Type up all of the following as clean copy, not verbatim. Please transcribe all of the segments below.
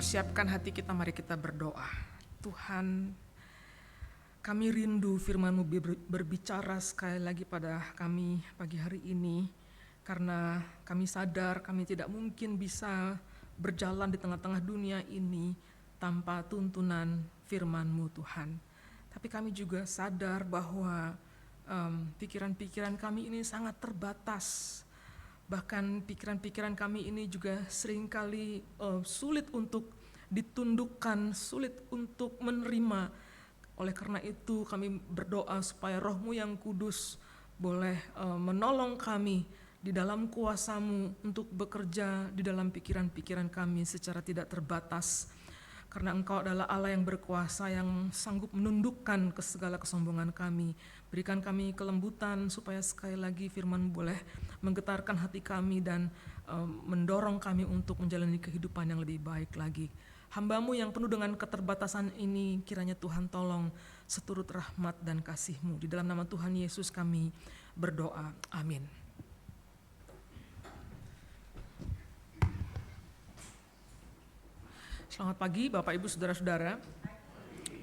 persiapkan hati kita, mari kita berdoa. Tuhan, kami rindu firman-Mu berbicara sekali lagi pada kami pagi hari ini, karena kami sadar kami tidak mungkin bisa berjalan di tengah-tengah dunia ini tanpa tuntunan firman-Mu Tuhan. Tapi kami juga sadar bahwa pikiran-pikiran kami ini sangat terbatas. Bahkan pikiran-pikiran kami ini juga seringkali sulit untuk ditundukkan, sulit untuk menerima. Oleh karena itu kami berdoa supaya Roh-Mu yang kudus boleh menolong kami di dalam kuasa-Mu untuk bekerja di dalam pikiran-pikiran kami secara tidak terbatas. Karena Engkau adalah Allah yang berkuasa, yang sanggup menundukkan ke segala kesombongan kami. Berikan kami kelembutan supaya sekali lagi firman boleh menggetarkan hati kami dan mendorong kami untuk menjalani kehidupan yang lebih baik lagi. Hamba-Mu yang penuh dengan keterbatasan ini, kiranya Tuhan tolong seturut rahmat dan kasih-Mu. Di dalam nama Tuhan Yesus kami berdoa. Amin. Selamat pagi Bapak Ibu Saudara-saudara.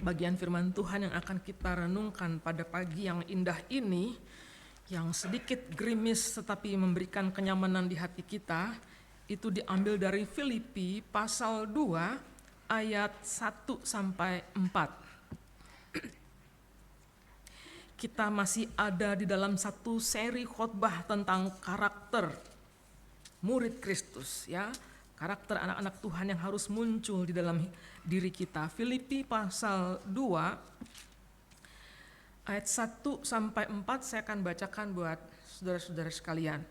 Bagian firman Tuhan yang akan kita renungkan pada pagi yang indah ini, yang sedikit gerimis tetapi memberikan kenyamanan di hati kita, itu diambil dari Filipi pasal 2 ayat 1-4. Kita masih ada di dalam satu seri khotbah tentang karakter murid Kristus, ya. Karakter anak-anak Tuhan yang harus muncul di dalam diri kita. Filipi pasal 2 ayat 1-4 saya akan bacakan buat saudara-saudara sekalian.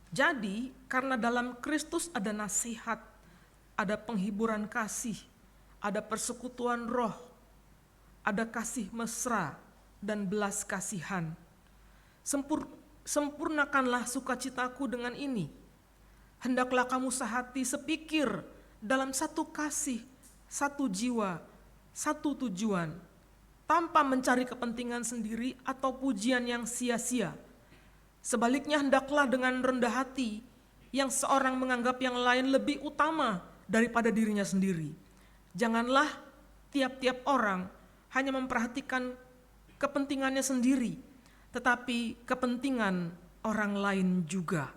Jadi karena dalam Kristus ada nasihat, ada penghiburan kasih, ada persekutuan roh, ada kasih mesra dan belas kasihan. Sempurnakanlah sukacitaku dengan ini. Hendaklah kamu sehati sepikir dalam satu kasih, satu jiwa, satu tujuan, tanpa mencari kepentingan sendiri atau pujian yang sia-sia. Sebaliknya hendaklah dengan rendah hati, yang seorang menganggap yang lain lebih utama daripada dirinya sendiri. Janganlah tiap-tiap orang hanya memperhatikan kepentingannya sendiri, tetapi kepentingan orang lain juga.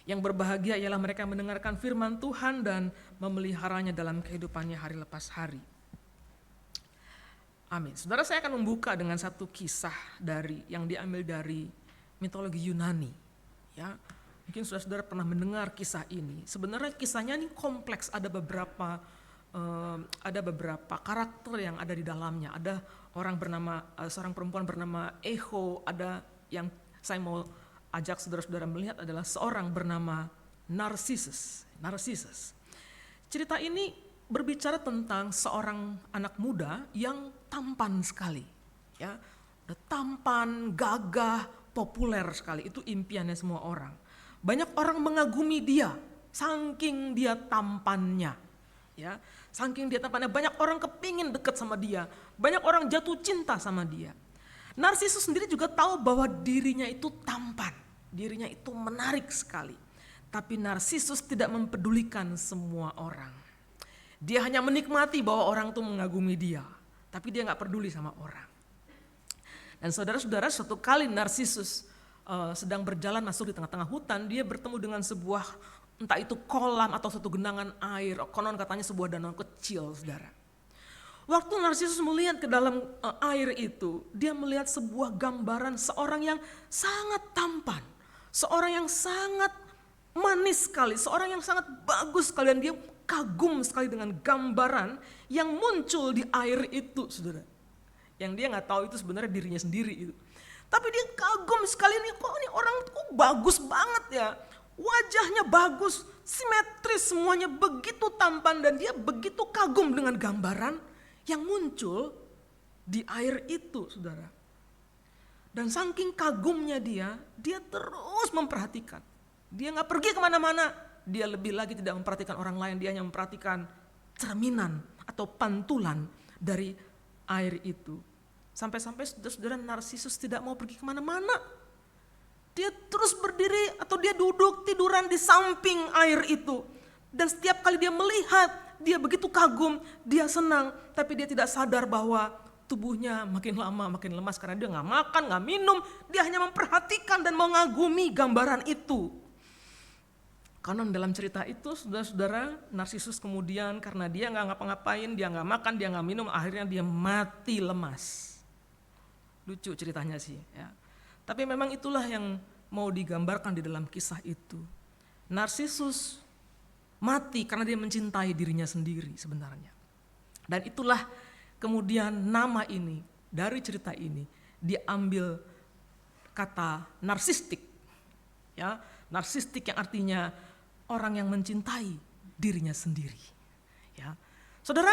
Yang berbahagia ialah mereka mendengarkan firman Tuhan dan memeliharanya dalam kehidupannya hari lepas hari. Amin. Saudara, saya akan membuka dengan satu kisah yang diambil dari mitologi Yunani. Ya, mungkin saudara-saudara pernah mendengar kisah ini. Sebenarnya kisahnya ini kompleks, ada beberapa karakter yang ada di dalamnya. Ada seorang perempuan bernama Echo, ada yang saya mau ajak saudara-saudara melihat adalah seorang bernama Narcissus. Cerita ini berbicara tentang seorang anak muda yang tampan sekali, ya, tampan, gagah, populer sekali. Itu impiannya semua orang. Banyak orang mengagumi dia, saking dia tampannya, ya, saking dia tampannya. Banyak orang kepingin dekat sama dia, banyak orang jatuh cinta sama dia. Narcissus sendiri juga tahu bahwa dirinya itu tampan. Dirinya itu menarik sekali. Tapi Narcissus tidak mempedulikan semua orang. Dia hanya menikmati bahwa orang itu mengagumi dia. Tapi dia gak peduli sama orang. Dan saudara-saudara, suatu kali Narcissus sedang berjalan masuk di tengah-tengah hutan. Dia bertemu dengan sebuah, entah itu kolam atau suatu genangan air. Konon katanya sebuah danau kecil, saudara. Waktu Narcissus melihat ke dalam air itu, dia melihat sebuah gambaran seorang yang sangat tampan. Seorang yang sangat manis sekali, seorang yang sangat bagus sekali, dan dia kagum sekali dengan gambaran yang muncul di air itu, saudara. Yang dia nggak tahu itu sebenarnya dirinya sendiri itu. Tapi dia kagum sekali, kok ini orang kok bagus banget ya, wajahnya bagus, simetris, semuanya begitu tampan, dan dia begitu kagum dengan gambaran yang muncul di air itu, saudara. Dan saking kagumnya dia terus memperhatikan. Dia gak pergi kemana-mana, dia lebih lagi tidak memperhatikan orang lain, dia hanya memperhatikan cerminan atau pantulan dari air itu. Sampai-sampai saudara-saudara, Narcissus tidak mau pergi kemana-mana. Dia terus berdiri atau dia duduk tiduran di samping air itu. Dan setiap kali dia melihat, dia begitu kagum, dia senang, tapi dia tidak sadar bahwa tubuhnya makin lama makin lemas karena dia nggak makan, nggak minum, dia hanya memperhatikan dan mengagumi gambaran itu. Karena dalam cerita itu, saudara-saudara, Narsisus kemudian karena dia nggak ngapa-ngapain, dia nggak makan, dia nggak minum, akhirnya dia mati lemas. Lucu ceritanya sih, ya. Tapi memang itulah yang mau digambarkan di dalam kisah itu. Narsisus mati karena dia mencintai dirinya sendiri sebenarnya. Dan itulah kemudian nama ini, dari cerita ini diambil kata narsistik. Ya, narsistik yang artinya orang yang mencintai dirinya sendiri. Ya. Saudara,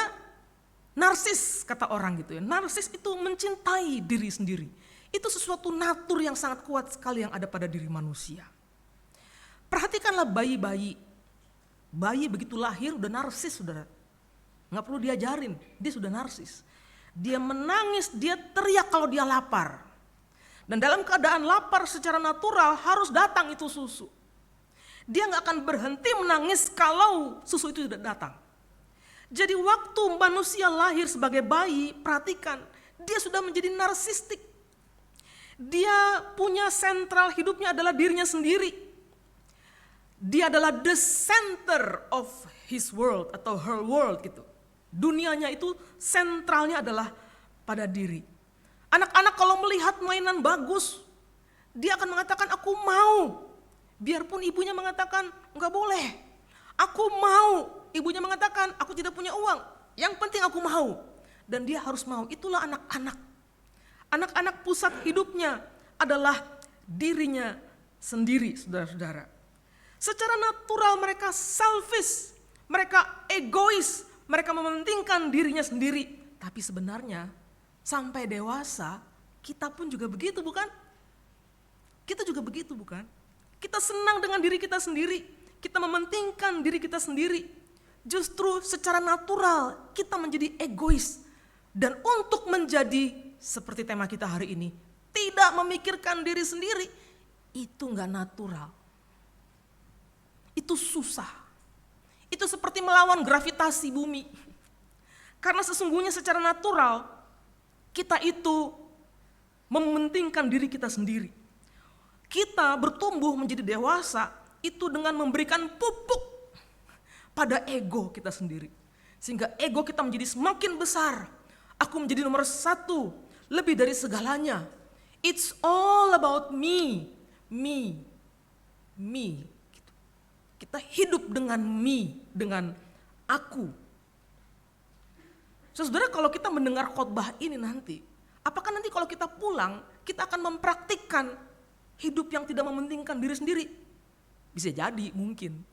narsis kata orang gitu ya. Narsis itu mencintai diri sendiri. Itu sesuatu natur yang sangat kuat sekali yang ada pada diri manusia. Perhatikanlah bayi-bayi. Bayi begitu lahir udah narsis, saudara. Nggak perlu diajarin, dia sudah narsis. Dia menangis, dia teriak kalau dia lapar. Dan dalam keadaan lapar secara natural harus datang itu susu. Dia nggak akan berhenti menangis kalau susu itu tidak datang. Jadi waktu manusia lahir sebagai bayi, perhatikan, dia sudah menjadi narsistik. Dia punya sentral hidupnya adalah dirinya sendiri. Dia adalah the center of his world atau her world gitu. Dunianya itu sentralnya adalah pada diri. Anak-anak kalau melihat mainan bagus, dia akan mengatakan aku mau. Biarpun ibunya mengatakan enggak boleh. Aku mau. Ibunya mengatakan aku tidak punya uang. Yang penting aku mau. Dan dia harus mau. Itulah anak-anak. Anak-anak pusat hidupnya adalah dirinya sendiri, saudara-saudara. Secara natural mereka selfish, mereka egois, mereka mementingkan dirinya sendiri. Tapi sebenarnya sampai dewasa kita pun juga begitu, bukan? Kita juga begitu, bukan? Kita senang dengan diri kita sendiri, kita mementingkan diri kita sendiri. Justru secara natural kita menjadi egois. Dan untuk menjadi seperti tema kita hari ini, tidak memikirkan diri sendiri, itu gak natural. Itu susah. Itu seperti melawan gravitasi bumi. Karena sesungguhnya secara natural kita itu mementingkan diri kita sendiri. Kita bertumbuh menjadi dewasa itu dengan memberikan pupuk pada ego kita sendiri. Sehingga ego kita menjadi semakin besar. Aku menjadi nomor satu, lebih dari segalanya. It's all about me, me, me. Kita hidup dengan me, dengan aku. Saudara, kalau kita mendengar khotbah ini nanti, apakah nanti kalau kita pulang, kita akan mempraktikkan hidup yang tidak mementingkan diri sendiri? Bisa jadi, mungkin.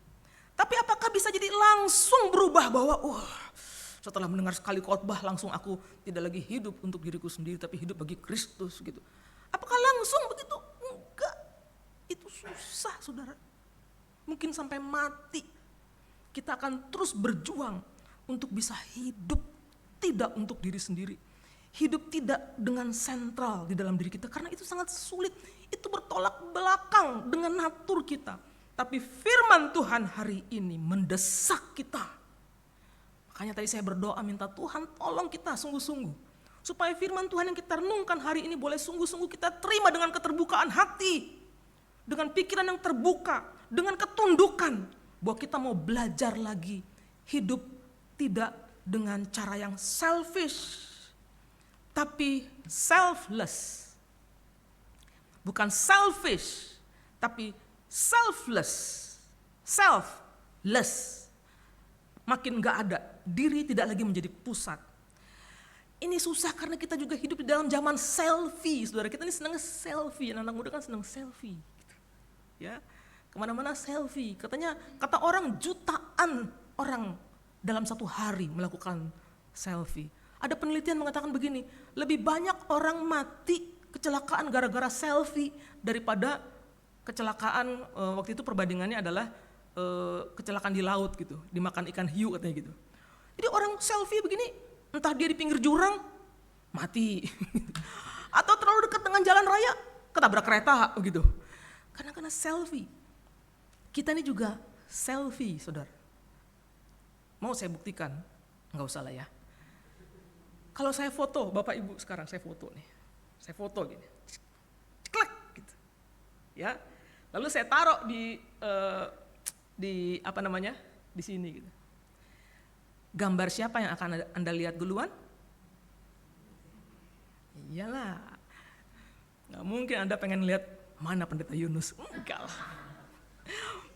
Tapi apakah bisa jadi langsung berubah bahwa, setelah mendengar sekali khotbah langsung aku tidak lagi hidup untuk diriku sendiri, tapi hidup bagi Kristus gitu. Apakah langsung begitu? Enggak. Itu susah, saudara. Mungkin sampai mati kita akan terus berjuang untuk bisa hidup tidak untuk diri sendiri. Hidup tidak dengan sentral di dalam diri kita karena itu sangat sulit. Itu bertolak belakang dengan natur kita. Tapi firman Tuhan hari ini mendesak kita. Makanya tadi saya berdoa minta Tuhan tolong kita sungguh-sungguh. Supaya firman Tuhan yang kita renungkan hari ini boleh sungguh-sungguh kita terima dengan keterbukaan hati. Dengan pikiran yang terbuka, dengan ketundukan bahwa kita mau belajar lagi hidup tidak dengan cara yang selfish, tapi selfless. Bukan selfish, tapi selfless. Selfless. Makin gak ada, diri tidak lagi menjadi pusat. Ini susah karena kita juga hidup di dalam zaman selfie, saudara. Kita ini senang selfie, anak muda kan senang selfie. Ya, kemana-mana selfie. Kata orang jutaan orang dalam satu hari melakukan selfie. Ada penelitian mengatakan begini, lebih banyak orang mati kecelakaan gara-gara selfie daripada kecelakaan waktu itu perbandingannya adalah kecelakaan di laut gitu, dimakan ikan hiu katanya gitu. Jadi orang selfie begini, entah dia di pinggir jurang mati, atau terlalu dekat dengan jalan raya ketabrak kereta gitu. Karena selfie. Kita ini juga selfie, saudara. Mau saya buktikan? Enggak usah lah ya. Kalau saya foto, Bapak Ibu sekarang saya foto nih. Saya foto gini. Ceklek gitu. Ya. Lalu saya taruh di apa namanya? Di sini gitu. Gambar siapa yang akan Anda lihat duluan? Iyalah. Nggak mungkin Anda pengen lihat mana Pendeta Yunus. Enggak lah.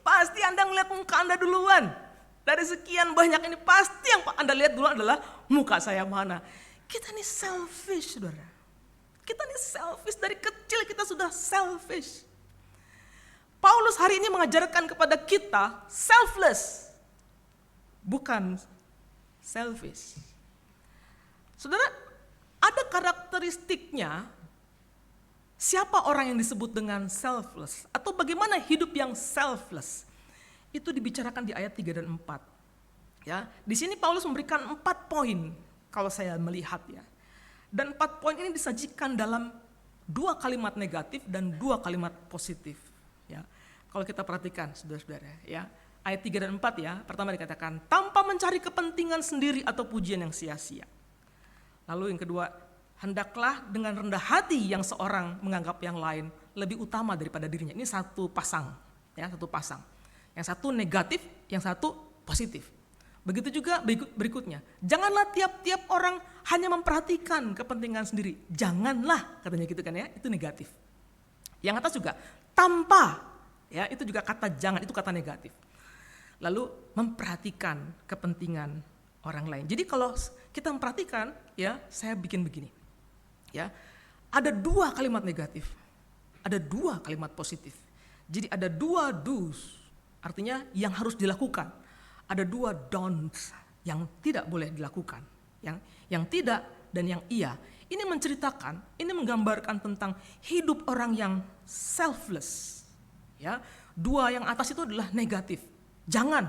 Pasti Anda ngeliat muka Anda duluan. Dari sekian banyak ini pasti yang Anda lihat duluan adalah muka saya mana. Kita ini selfish, saudara. Kita ini selfish, dari kecil kita sudah selfish. Paulus hari ini mengajarkan kepada kita selfless, bukan selfish. Saudara, ada karakteristiknya siapa orang yang disebut dengan selfless atau bagaimana hidup yang selfless. Itu dibicarakan di ayat 3 dan 4. Ya, di sini Paulus memberikan 4 poin kalau saya melihat ya. Dan 4 poin ini disajikan dalam 2 kalimat negatif dan 2 kalimat positif. Ya, kalau kita perhatikan saudara-saudara ya, ayat 3 dan 4 ya, pertama dikatakan tanpa mencari kepentingan sendiri atau pujian yang sia-sia. Lalu yang kedua, hendaklah dengan rendah hati yang seorang menganggap yang lain lebih utama daripada dirinya. Ini satu pasang, ya, satu pasang. Yang satu negatif, yang satu positif. Begitu juga berikutnya. Janganlah tiap-tiap orang hanya memperhatikan kepentingan sendiri. Janganlah, katanya gitu kan ya, itu negatif. Yang atas juga tanpa, ya, itu juga kata jangan, itu kata negatif. Lalu memperhatikan kepentingan orang lain. Jadi kalau kita memperhatikan, ya, saya bikin begini. Ya, ada 2 kalimat negatif, ada 2 kalimat positif. Jadi ada 2 do's, artinya yang harus dilakukan. Ada 2 don'ts yang tidak boleh dilakukan, yang tidak dan yang iya. Ini menceritakan, ini menggambarkan tentang hidup orang yang selfless. Ya, 2 yang atas itu adalah negatif. Jangan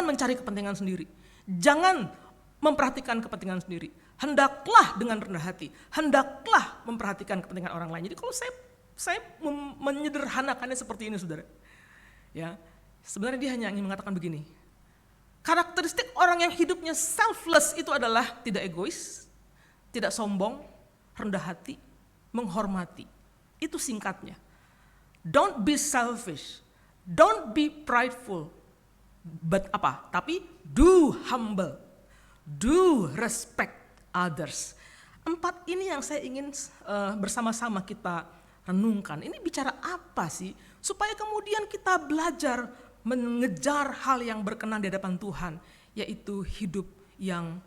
mencari kepentingan sendiri. Jangan memperhatikan kepentingan sendiri. Hendaklah dengan rendah hati, hendaklah memperhatikan kepentingan orang lain. Jadi kalau saya menyederhanakannya seperti ini, saudara. Ya, sebenarnya dia hanya ingin mengatakan begini. Karakteristik orang yang hidupnya selfless itu adalah tidak egois, tidak sombong, rendah hati, menghormati. Itu singkatnya. Don't be selfish, don't be prideful, but apa? Tapi do humble, do respect others. 4 ini yang saya ingin bersama-sama kita renungkan. Ini bicara apa sih? Supaya kemudian kita belajar mengejar hal yang berkenan di hadapan Tuhan, yaitu hidup yang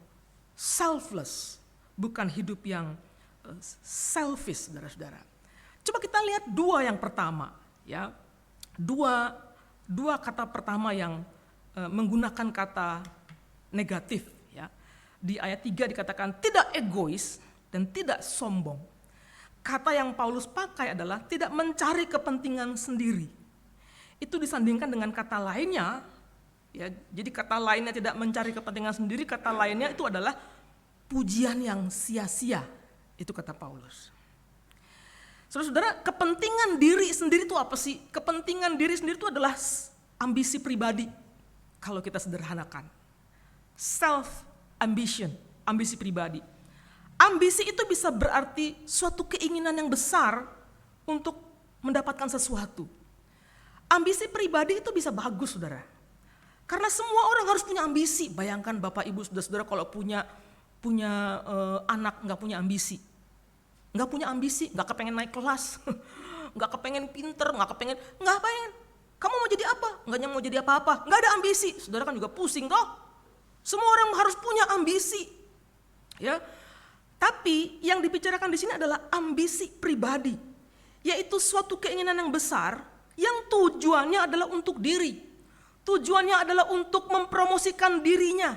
selfless, bukan hidup yang selfish, saudara-saudara. Coba kita lihat 2 yang pertama, ya. Dua kata pertama yang menggunakan kata negatif, ya. Di ayat 3 dikatakan tidak egois dan tidak sombong. Kata yang Paulus pakai adalah tidak mencari kepentingan sendiri. Itu disandingkan dengan kata lainnya, ya. Jadi kata lainnya tidak mencari kepentingan sendiri, kata lainnya itu adalah pujian yang sia-sia. Itu kata Paulus. Saudara-saudara, kepentingan diri sendiri itu apa sih? Kepentingan diri sendiri itu adalah ambisi pribadi. Kalau kita sederhanakan. Self ambition, ambisi pribadi. Ambisi itu bisa berarti suatu keinginan yang besar untuk mendapatkan sesuatu. Ambisi pribadi itu bisa bagus, saudara. Karena semua orang harus punya ambisi. Bayangkan Bapak Ibu saudara-saudara kalau punya anak nggak punya ambisi. Nggak punya ambisi, nggak kepengen naik kelas, nggak kepengen pinter, nggak pengen. Kamu mau jadi apa? Nggak mau jadi apa-apa, nggak ada ambisi. Saudara kan juga pusing toh. Semua orang harus punya ambisi, ya. Tapi yang dibicarakan di sini adalah ambisi pribadi, yaitu suatu keinginan yang besar yang tujuannya adalah untuk diri, tujuannya adalah untuk mempromosikan dirinya,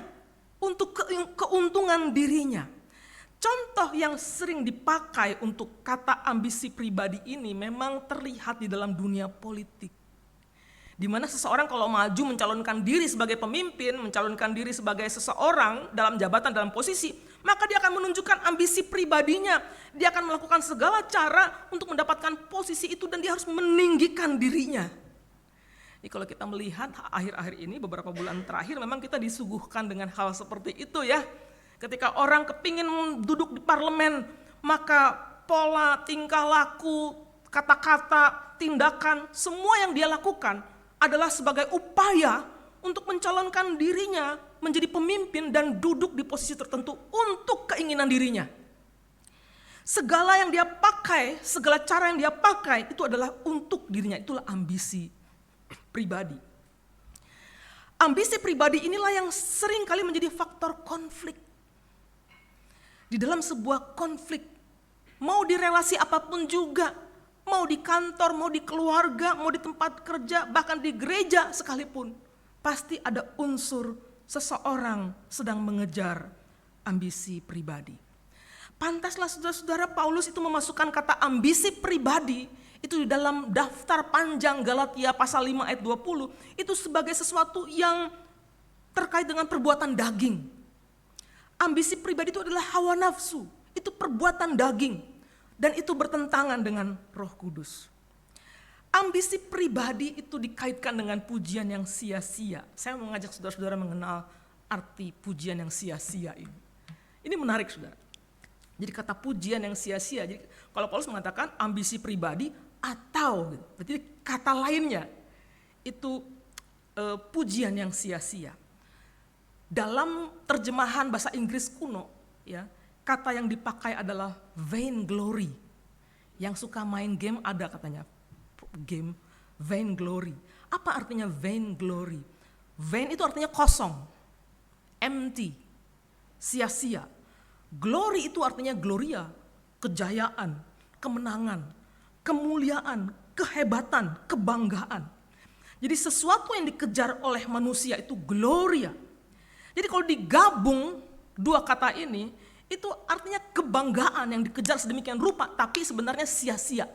untuk keuntungan dirinya. Contoh yang sering dipakai untuk kata ambisi pribadi ini memang terlihat di dalam dunia politik. Di mana seseorang kalau maju mencalonkan diri sebagai pemimpin, mencalonkan diri sebagai seseorang dalam jabatan, dalam posisi, maka dia akan menunjukkan ambisi pribadinya. Dia akan melakukan segala cara untuk mendapatkan posisi itu dan dia harus meninggikan dirinya. Jadi kalau kita melihat akhir-akhir ini, beberapa bulan terakhir memang kita disuguhkan dengan hal seperti itu ya. Ketika orang kepingin duduk di parlemen, maka pola, tingkah laku, kata-kata, tindakan, semua yang dia lakukan adalah sebagai upaya untuk mencalonkan dirinya menjadi pemimpin dan duduk di posisi tertentu untuk keinginan dirinya. Segala yang dia pakai, segala cara yang dia pakai itu adalah untuk dirinya, itulah ambisi pribadi. Ambisi pribadi inilah yang sering kali menjadi faktor konflik. Di dalam sebuah konflik, mau di relasi apapun juga, mau di kantor, mau di keluarga, mau di tempat kerja, bahkan di gereja sekalipun, pasti ada unsur seseorang sedang mengejar ambisi pribadi. Pantaslah saudara-saudara Paulus itu memasukkan kata ambisi pribadi itu di dalam daftar panjang Galatia pasal 5 ayat 20 itu sebagai sesuatu yang terkait dengan perbuatan daging. Ambisi pribadi itu adalah hawa nafsu, itu perbuatan daging dan itu bertentangan dengan Roh Kudus. Ambisi pribadi itu dikaitkan dengan pujian yang sia-sia. Saya mau mengajak saudara-saudara mengenal arti pujian yang sia-sia ini. Ini menarik saudara. Jadi kata pujian yang sia-sia, jadi kalau Paulus mengatakan ambisi pribadi atau, berarti kata lainnya itu pujian yang sia-sia. Dalam terjemahan bahasa Inggris kuno, ya, kata yang dipakai adalah vainglory. Yang suka main game ada katanya game vainglory. Apa artinya vainglory? Vain itu artinya kosong, empty, sia-sia. Glory itu artinya gloria, kejayaan, kemenangan, kemuliaan, kehebatan, kebanggaan. Jadi sesuatu yang dikejar oleh manusia itu gloria. Jadi kalau digabung dua kata ini, itu artinya kebanggaan yang dikejar sedemikian rupa, tapi sebenarnya sia-sia.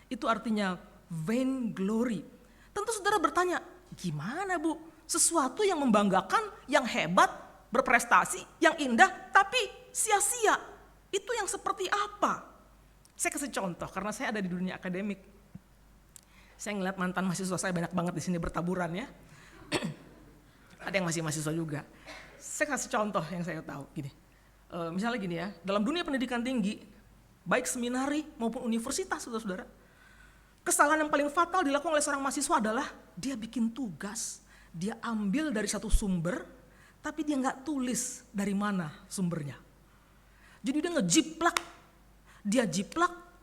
Itu artinya vainglory. Tentu saudara bertanya, gimana Bu? Sesuatu yang membanggakan, yang hebat, berprestasi, yang indah, tapi sia-sia. Itu yang seperti apa? Saya kasih contoh, karena saya ada di dunia akademik. Saya ngeliat mantan mahasiswa saya banyak banget di sini bertaburan ya. Ada yang masih mahasiswa juga. Saya kasih contoh yang saya tahu gini. Misalnya gini ya, dalam dunia pendidikan tinggi, baik seminari maupun universitas, saudara-saudara, kesalahan yang paling fatal dilakukan oleh seorang mahasiswa adalah dia bikin tugas, dia ambil dari satu sumber, tapi dia nggak tulis dari mana sumbernya. Jadi dia ngejiplak,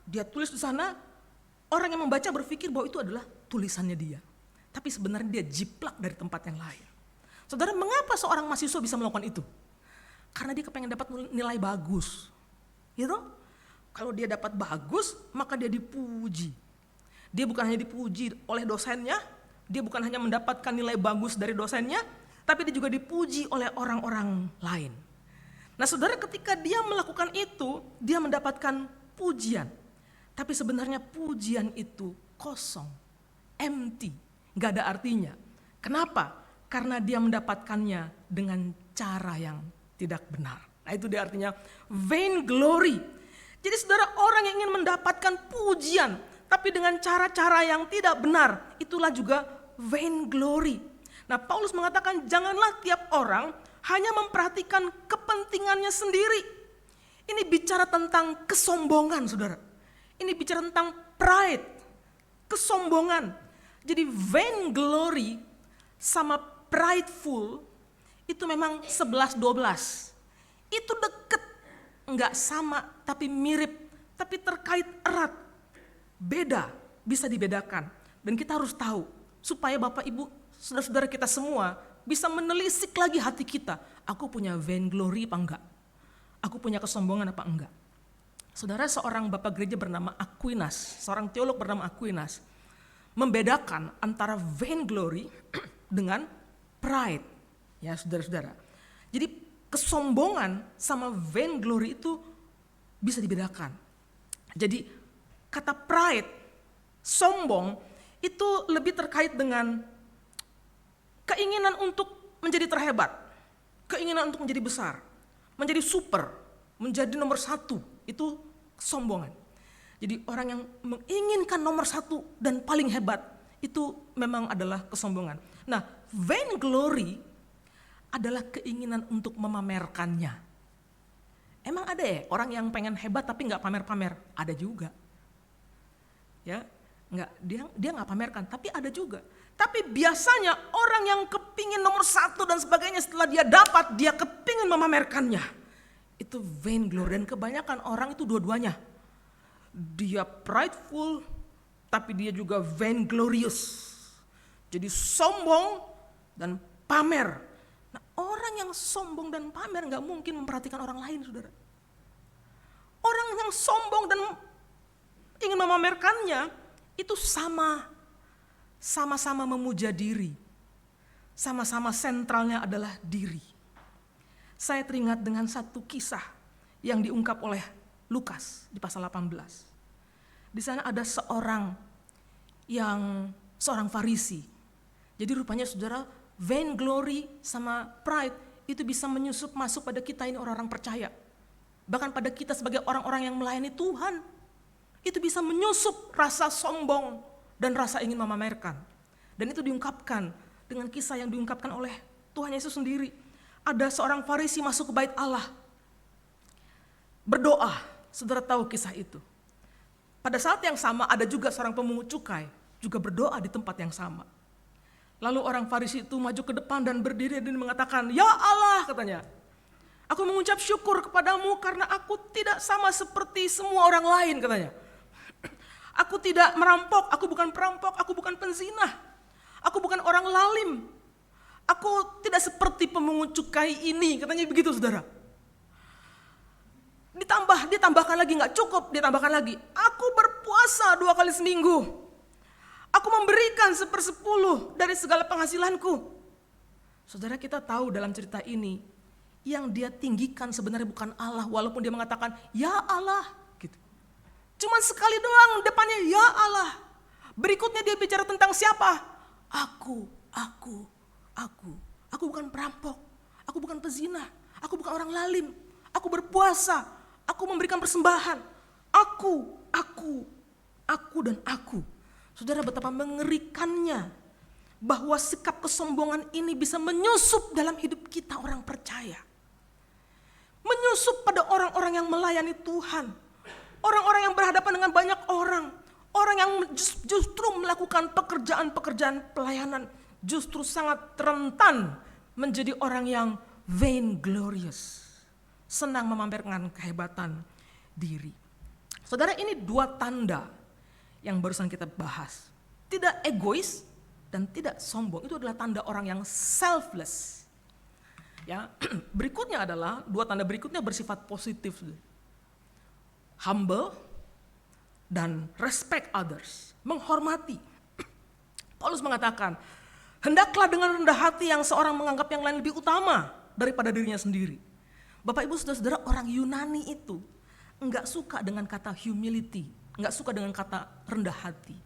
dia tulis di sana, orang yang membaca berpikir bahwa itu adalah tulisannya dia. Tapi sebenarnya dia jiplak dari tempat yang lain. Saudara, mengapa seorang mahasiswa bisa melakukan itu? Karena dia kepengen dapat nilai bagus. Gitu? Kalau dia dapat bagus, maka dia dipuji. Dia bukan hanya dipuji oleh dosennya, dia bukan hanya mendapatkan nilai bagus dari dosennya, tapi dia juga dipuji oleh orang-orang lain. Nah saudara, ketika dia melakukan itu, dia mendapatkan pujian. Tapi sebenarnya pujian itu kosong, empty, gak ada artinya. Kenapa? Karena dia mendapatkannya dengan cara yang tidak benar. Nah itu dia artinya vainglory. Jadi saudara, orang yang ingin mendapatkan pujian, tapi dengan cara-cara yang tidak benar, itulah juga vainglory. Nah Paulus mengatakan janganlah tiap orang hanya memperhatikan kepentingannya sendiri. Ini bicara tentang kesombongan saudara. Ini bicara tentang pride, kesombongan. Jadi vainglory sama prideful itu memang 11-12. Itu deket, enggak sama tapi mirip, tapi terkait erat. Beda, bisa dibedakan. Dan kita harus tahu supaya Bapak Ibu, saudara-saudara kita semua bisa menelisik lagi hati kita. Aku punya vainglory apa enggak? Aku punya kesombongan apa enggak? Saudara, seorang bapak gereja bernama Aquinas, seorang teolog bernama Aquinas, membedakan antara vainglory dengan pride. Ya saudara-saudara. Jadi kesombongan sama vainglory itu bisa dibedakan. Jadi kata pride, sombong, itu lebih terkait dengan keinginan untuk menjadi terhebat, keinginan untuk menjadi besar, menjadi super, menjadi nomor satu, itu kesombongan. Jadi orang yang menginginkan nomor satu dan paling hebat, itu memang adalah kesombongan. Nah, vainglory adalah keinginan untuk memamerkannya. Emang ada ya orang yang pengen hebat tapi nggak pamer-pamer? Ada juga. Ya, dia nggak pamerkan, tapi ada juga. Tapi biasanya orang yang kepingin nomor 1 dan sebagainya, setelah dia dapat, dia kepingin memamerkannya. Itu vainglory, dan kebanyakan orang itu dua-duanya. Dia prideful, tapi dia juga vainglorious. Jadi sombong dan pamer. Nah, orang yang sombong dan pamer gak mungkin memperhatikan orang lain, saudara. Orang yang sombong dan ingin memamerkannya, itu sama-sama memuja diri. Sama-sama sentralnya adalah diri. Saya teringat dengan satu kisah yang diungkap oleh Lukas di pasal 18. Di sana ada seorang Farisi. Jadi rupanya saudara, vainglory sama pride itu bisa menyusup masuk pada kita ini orang-orang percaya. Bahkan pada kita sebagai orang-orang yang melayani Tuhan, itu bisa menyusup rasa sombong dan rasa ingin memamerkan. Dan itu diungkapkan dengan kisah yang diungkapkan oleh Tuhan Yesus sendiri. Ada seorang Farisi masuk ke bait Allah, berdoa. Saudara tahu kisah itu. Pada saat yang sama ada juga seorang pemungut cukai juga berdoa di tempat yang sama. Lalu orang Farisi itu maju ke depan dan berdiri dan mengatakan, "Ya Allah," katanya, "aku mengucap syukur kepadamu karena aku tidak sama seperti semua orang lain," katanya. "Aku tidak merampok, aku bukan perampok, aku bukan penzina, aku bukan orang lalim. Aku tidak seperti pemungut cukai ini," katanya begitu, saudara. Ditambahkan lagi, nggak cukup, ditambahkan lagi, "Aku berpuasa 2 kali seminggu. Aku memberikan 1/10 dari segala penghasilanku." Saudara, kita tahu dalam cerita ini, yang dia tinggikan sebenarnya bukan Allah, walaupun dia mengatakan, "Ya Allah," gitu. Cuman sekali doang depannya, "Ya Allah." Berikutnya dia bicara tentang siapa? Aku bukan perampok, aku bukan pezina, aku bukan orang lalim, aku berpuasa, aku memberikan persembahan, aku dan aku. Saudara, betapa mengerikannya bahwa sikap kesombongan ini bisa menyusup dalam hidup kita orang percaya. Menyusup pada orang-orang yang melayani Tuhan. Orang-orang yang berhadapan dengan banyak orang. Orang yang justru melakukan pekerjaan-pekerjaan pelayanan. Justru sangat rentan menjadi orang yang vainglorious. Senang memamerkan kehebatan diri. Saudara, ini 2 tanda yang barusan kita bahas. Tidak egois dan tidak sombong. Itu adalah tanda orang yang selfless. Ya, berikutnya adalah 2 tanda berikutnya bersifat positif. Humble dan respect others, menghormati. Paulus mengatakan, "Hendaklah dengan rendah hati yang seorang menganggap yang lain lebih utama daripada dirinya sendiri." Bapak Ibu saudara-saudara, orang Yunani itu enggak suka dengan kata humility, enggak suka dengan kata rendah hati.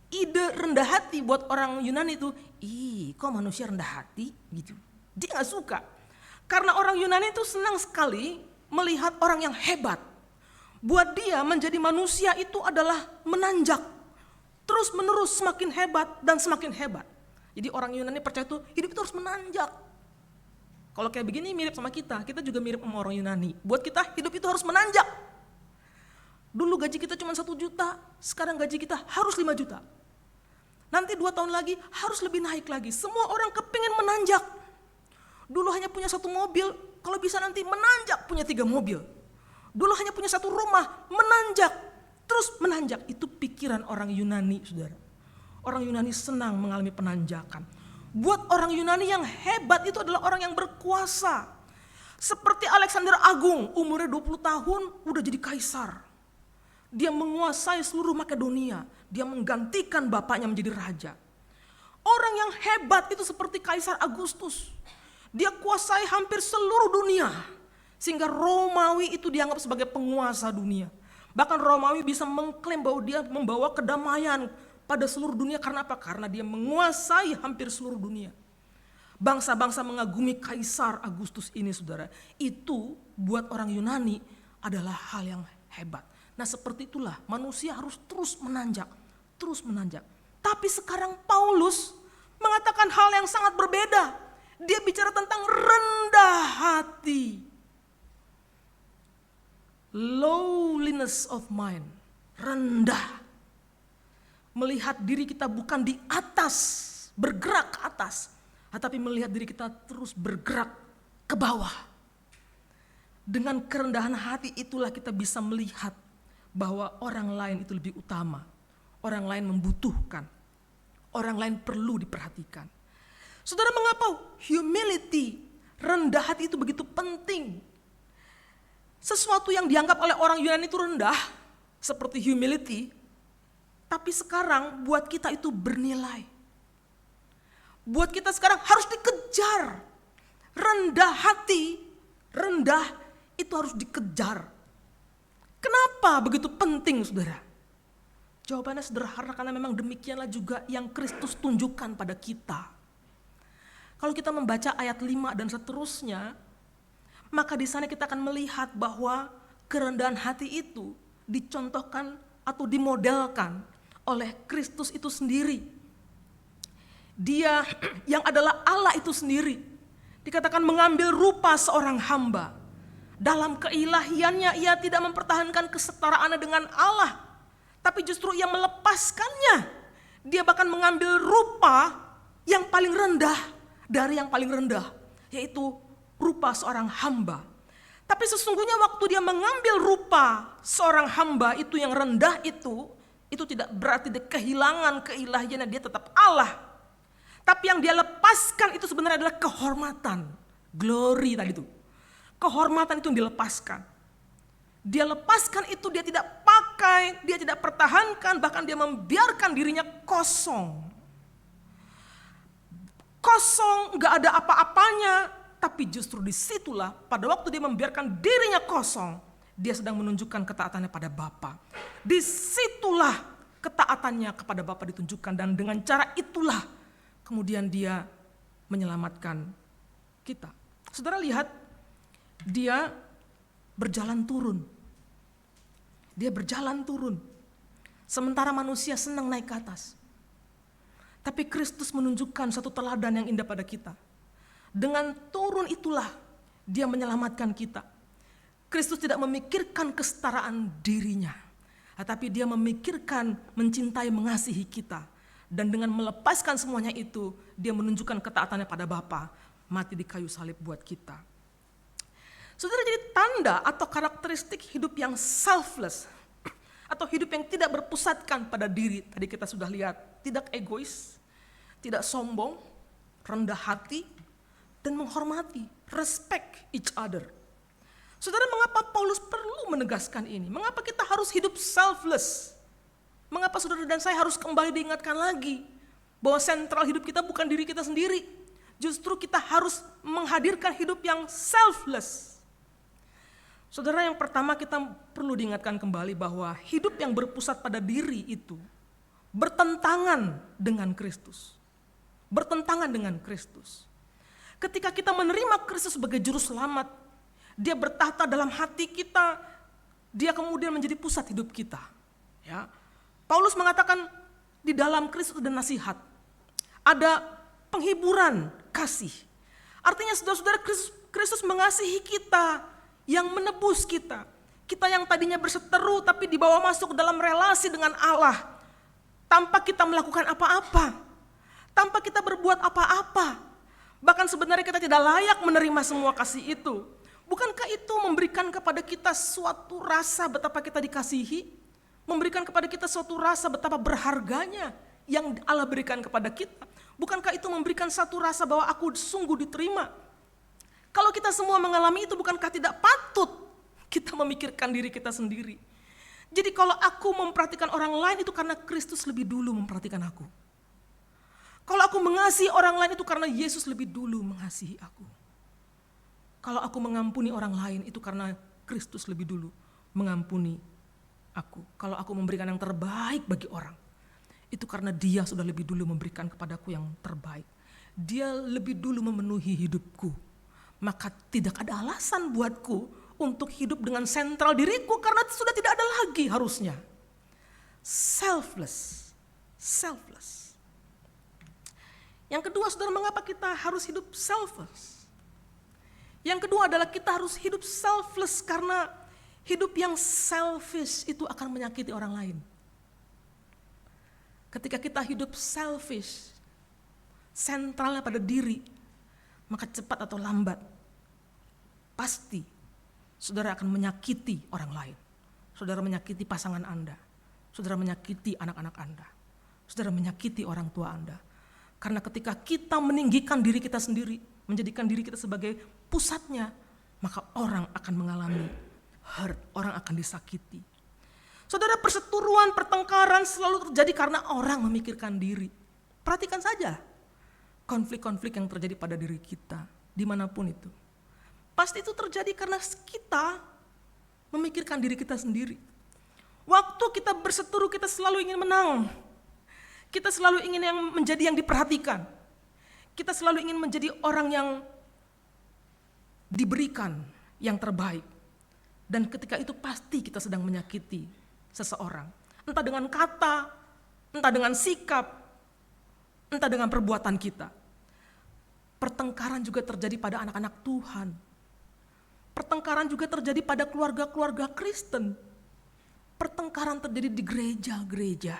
Ide rendah hati buat orang Yunani itu, kok manusia rendah hati gitu. Dia enggak suka. Karena orang Yunani itu senang sekali melihat orang yang hebat. Buat dia menjadi manusia itu adalah menanjak. Terus menerus semakin hebat dan semakin hebat. Jadi orang Yunani percaya itu hidup itu harus menanjak. Kalau kayak begini mirip sama kita juga mirip sama orang Yunani. Buat kita hidup itu harus menanjak. Dulu gaji kita cuma 1 juta, sekarang gaji kita harus 5 juta. Nanti 2 tahun lagi harus lebih naik lagi. Semua orang kepingin menanjak. Dulu hanya punya 1 mobil, kalau bisa nanti menanjak punya 3 mobil. Dulu hanya punya 1 rumah, menanjak, terus menanjak. Itu pikiran orang Yunani, saudara. Orang Yunani senang mengalami penanjakan. Buat orang Yunani yang hebat itu adalah orang yang berkuasa. Seperti Alexander Agung, umurnya 20 tahun udah jadi kaisar. Dia menguasai seluruh Makedonia. Dia menggantikan bapaknya menjadi raja. Orang yang hebat itu seperti Kaisar Agustus. Dia kuasai hampir seluruh dunia. Sehingga Romawi itu dianggap sebagai penguasa dunia. Bahkan Romawi bisa mengklaim bahwa dia membawa kedamaian pada seluruh dunia. Karena apa? Karena dia menguasai hampir seluruh dunia. Bangsa-bangsa mengagumi Kaisar Agustus ini, saudara. Itu buat orang Yunani adalah hal yang hebat. Nah, seperti itulah manusia harus terus menanjak, terus menanjak. Tapi sekarang Paulus mengatakan hal yang sangat berbeda. Dia bicara tentang rendah hati. Lowliness of mind. Rendah. Melihat diri kita bukan di atas, bergerak ke atas, tetapi melihat diri kita terus bergerak ke bawah. Dengan kerendahan hati itulah kita bisa melihat bahwa orang lain itu lebih utama. Orang lain membutuhkan. Orang lain perlu diperhatikan. Saudara, mengapa humility, rendah hati itu begitu penting? Sesuatu yang dianggap oleh orang Yunani itu rendah, seperti humility, tapi sekarang buat kita itu bernilai. Buat kita sekarang harus dikejar. Rendah hati, rendah itu harus dikejar. Kenapa begitu penting, saudara? Jawabannya sederhana, karena memang demikianlah juga yang Kristus tunjukkan pada kita. Kalau kita membaca ayat 5 dan seterusnya, maka di sana kita akan melihat bahwa kerendahan hati itu dicontohkan atau dimodelkan oleh Kristus itu sendiri. Dia yang adalah Allah itu sendiri, dikatakan mengambil rupa seorang hamba. Dalam keilahiannya ia tidak mempertahankan kesetaraannya dengan Allah, tapi justru ia melepaskannya. Dia bahkan mengambil rupa yang paling rendah dari yang paling rendah, yaitu rupa seorang hamba. Tapi sesungguhnya waktu dia mengambil rupa seorang hamba itu yang rendah itu tidak berarti dia kehilangan keilahiannya, dia tetap Allah. Tapi yang dia lepaskan itu sebenarnya adalah kehormatan, glory tadi itu. Kehormatan itu yang dilepaskan. Dia lepaskan itu, dia tidak pakai, dia tidak pertahankan, bahkan dia membiarkan dirinya kosong. Kosong, gak ada apa-apanya, tapi justru disitulah pada waktu dia membiarkan dirinya kosong, dia sedang menunjukkan ketaatannya pada Bapa. Disitulah ketaatannya kepada Bapa ditunjukkan, dan dengan cara itulah kemudian dia menyelamatkan kita. Saudara lihat, dia berjalan turun. Dia berjalan turun. Sementara manusia senang naik ke atas. Tapi Kristus menunjukkan satu teladan yang indah pada kita. Dengan turun itulah dia menyelamatkan kita. Kristus tidak memikirkan kesetaraan dirinya, tetapi dia memikirkan mencintai, mengasihi kita. Dan dengan melepaskan semuanya itu, dia menunjukkan ketaatannya pada Bapa, mati di kayu salib buat kita. Saudara, jadi tanda atau karakteristik hidup yang selfless, atau hidup yang tidak berpusatkan pada diri, tadi kita sudah lihat, tidak egois, tidak sombong, rendah hati, dan menghormati, respect each other. Saudara, mengapa Paulus perlu menegaskan ini? Mengapa kita harus hidup selfless? Mengapa saudara dan saya harus kembali diingatkan lagi bahwa sentral hidup kita bukan diri kita sendiri. Justru kita harus menghadirkan hidup yang selfless. Saudara, yang pertama kita perlu diingatkan kembali bahwa hidup yang berpusat pada diri itu bertentangan dengan Kristus. Bertentangan dengan Kristus. Ketika kita menerima Kristus sebagai juru selamat, dia bertahta dalam hati kita, dia kemudian menjadi pusat hidup kita. Ya. Paulus mengatakan di dalam Kristus ada nasihat, ada penghiburan kasih. Artinya saudara-saudara, Kristus mengasihi kita, yang menebus kita. Kita yang tadinya berseteru tapi dibawa masuk dalam relasi dengan Allah. Tanpa kita melakukan apa-apa, tanpa kita berbuat apa-apa. Bahkan sebenarnya kita tidak layak menerima semua kasih itu. Bukankah itu memberikan kepada kita suatu rasa betapa kita dikasihi? Memberikan kepada kita suatu rasa betapa berharganya yang Allah berikan kepada kita. Bukankah itu memberikan satu rasa bahwa aku sungguh diterima? Kalau kita semua mengalami itu, bukankah tidak patut kita memikirkan diri kita sendiri? Jadi kalau aku memperhatikan orang lain itu karena Kristus lebih dulu memperhatikan aku. Kalau aku mengasihi orang lain itu karena Yesus lebih dulu mengasihi aku. Kalau aku mengampuni orang lain itu karena Kristus lebih dulu mengampuni aku. Kalau aku memberikan yang terbaik bagi orang, itu karena dia sudah lebih dulu memberikan kepadaku yang terbaik. Dia lebih dulu memenuhi hidupku. Maka tidak ada alasan buatku untuk hidup dengan sentral diriku, karena sudah tidak ada lagi harusnya. Selfless. Selfless. Yang kedua, saudara, mengapa kita harus hidup selfless? Yang kedua adalah kita harus hidup selfless karena hidup yang selfish itu akan menyakiti orang lain. Ketika kita hidup selfish, sentralnya pada diri, maka cepat atau lambat, pasti saudara akan menyakiti orang lain. Saudara menyakiti pasangan Anda, saudara menyakiti anak-anak Anda, saudara menyakiti orang tua Anda. Karena ketika kita meninggikan diri kita sendiri, menjadikan diri kita sebagai pusatnya, maka orang akan mengalami hurt, orang akan disakiti. Saudara, perseteruan, pertengkaran selalu terjadi karena orang memikirkan diri. Perhatikan saja konflik-konflik yang terjadi pada diri kita, dimanapun itu. Pasti itu terjadi karena kita memikirkan diri kita sendiri. Waktu kita berseteru, kita selalu ingin menang. Kita selalu ingin menjadi yang diperhatikan. Kita selalu ingin menjadi orang yang diberikan yang terbaik. Dan ketika itu pasti kita sedang menyakiti seseorang. Entah dengan kata, entah dengan sikap, entah dengan perbuatan kita. Pertengkaran juga terjadi pada anak-anak Tuhan. Pertengkaran juga terjadi pada keluarga-keluarga Kristen. Pertengkaran terjadi di gereja-gereja.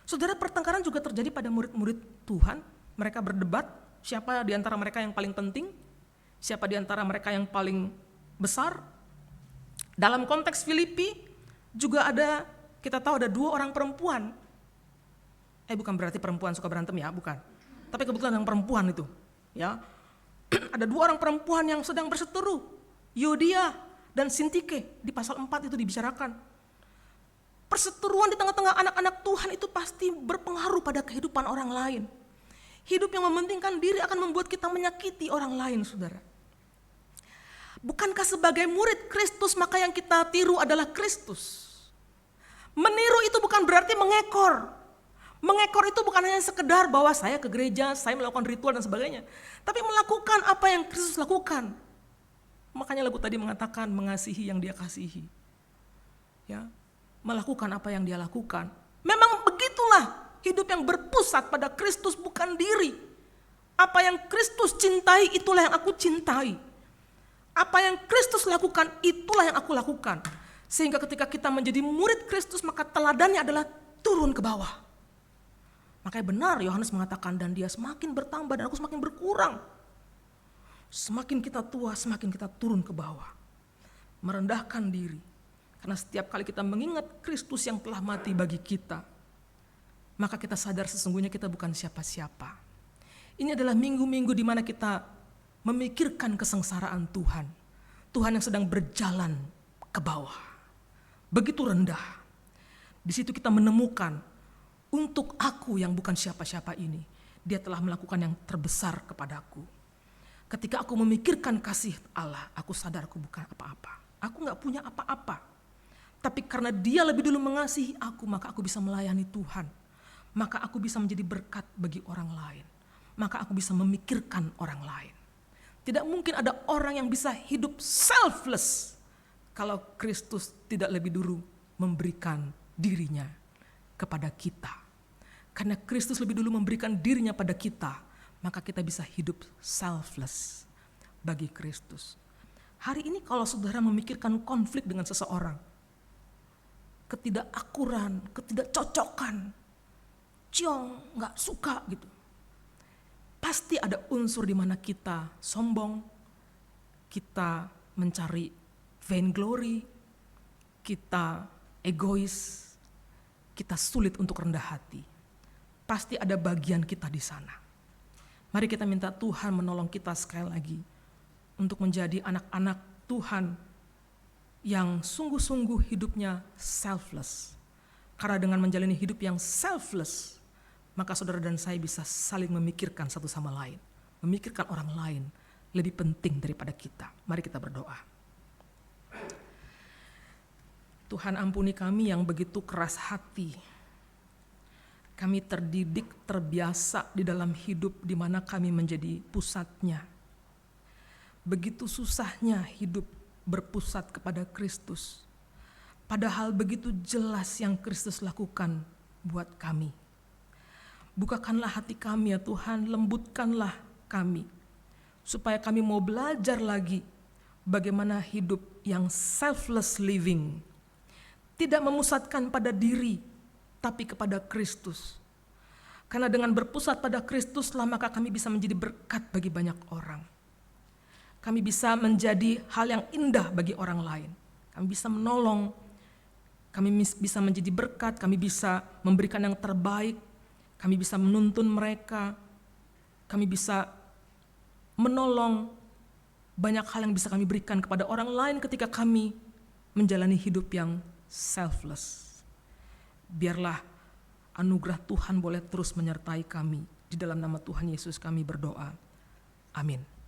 Saudara, pertengkaran juga terjadi pada murid-murid Tuhan. Mereka berdebat, siapa di antara mereka yang paling penting, siapa di antara mereka yang paling besar. Dalam konteks Filipi juga ada, kita tahu ada 2 orang perempuan. Bukan berarti perempuan suka berantem ya, bukan. Tapi kebetulan yang perempuan itu, ya. Ada 2 orang perempuan yang sedang berseteru, Yudia dan Sintike. Di pasal 4 itu dibicarakan. Perseteruan di tengah-tengah anak-anak Tuhan itu pasti berpengaruh pada kehidupan orang lain. Hidup yang mementingkan diri akan membuat kita menyakiti orang lain, saudara. Bukankah sebagai murid Kristus maka yang kita tiru adalah Kristus? Meniru itu bukan berarti mengekor. Mengekor itu bukan hanya sekedar bahwa saya ke gereja, saya melakukan ritual dan sebagainya. Tapi melakukan apa yang Kristus lakukan. Makanya lagu tadi mengatakan mengasihi yang Dia kasihi. Ya, melakukan apa yang Dia lakukan. Memang begitulah hidup yang berpusat pada Kristus, bukan diri. Apa yang Kristus cintai itulah yang aku cintai. Apa yang Kristus lakukan itulah yang aku lakukan. Sehingga ketika kita menjadi murid Kristus maka teladannya adalah turun ke bawah. Makanya benar Yohanes mengatakan, dan dia semakin bertambah dan aku semakin berkurang. Semakin kita tua semakin kita turun ke bawah. Merendahkan diri. Karena setiap kali kita mengingat Kristus yang telah mati bagi kita, maka kita sadar sesungguhnya kita bukan siapa-siapa. Ini adalah minggu-minggu di mana kita memikirkan kesengsaraan Tuhan. Tuhan yang sedang berjalan ke bawah. Begitu rendah. Di situ kita menemukan, untuk aku yang bukan siapa-siapa ini, Dia telah melakukan yang terbesar kepadaku. Ketika aku memikirkan kasih Allah, aku sadar aku bukan apa-apa. Aku gak punya apa-apa. Tapi karena Dia lebih dulu mengasihi aku, maka aku bisa melayani Tuhan. Maka aku bisa menjadi berkat bagi orang lain. Maka aku bisa memikirkan orang lain. Tidak mungkin ada orang yang bisa hidup selfless kalau Kristus tidak lebih dulu memberikan dirinya kepada kita. Karena Kristus lebih dulu memberikan dirinya pada kita, maka kita bisa hidup selfless bagi Kristus. Hari ini kalau saudara memikirkan konflik dengan seseorang, ketidakakuran, ketidakcocokan, ciong, gak suka gitu. Pasti ada unsur di mana kita sombong, kita mencari vainglory, kita egois, kita sulit untuk rendah hati. Pasti ada bagian kita di sana. Mari kita minta Tuhan menolong kita sekali lagi untuk menjadi anak-anak Tuhan yang sungguh-sungguh hidupnya selfless. Karena dengan menjalani hidup yang selfless, maka saudara dan saya bisa saling memikirkan satu sama lain. Memikirkan orang lain lebih penting daripada kita. Mari kita berdoa. Tuhan, ampuni kami yang begitu keras hati. Kami terdidik, terbiasa di dalam hidup di mana kami menjadi pusatnya. Begitu susahnya hidup berpusat kepada Kristus. Padahal begitu jelas yang Kristus lakukan buat kami. Bukakanlah hati kami ya Tuhan, lembutkanlah kami, supaya kami mau belajar lagi bagaimana hidup yang selfless living. Tidak memusatkan pada diri, tapi kepada Kristus. Karena dengan berpusat pada Kristuslah maka kami bisa menjadi berkat bagi banyak orang. Kami bisa menjadi hal yang indah bagi orang lain. Kami bisa menolong, kami bisa menjadi berkat, kami bisa memberikan yang terbaik, kami bisa menuntun mereka, kami bisa menolong, banyak hal yang bisa kami berikan kepada orang lain ketika kami menjalani hidup yang selfless. Biarlah anugerah Tuhan boleh terus menyertai kami. Di dalam nama Tuhan Yesus kami berdoa. Amin.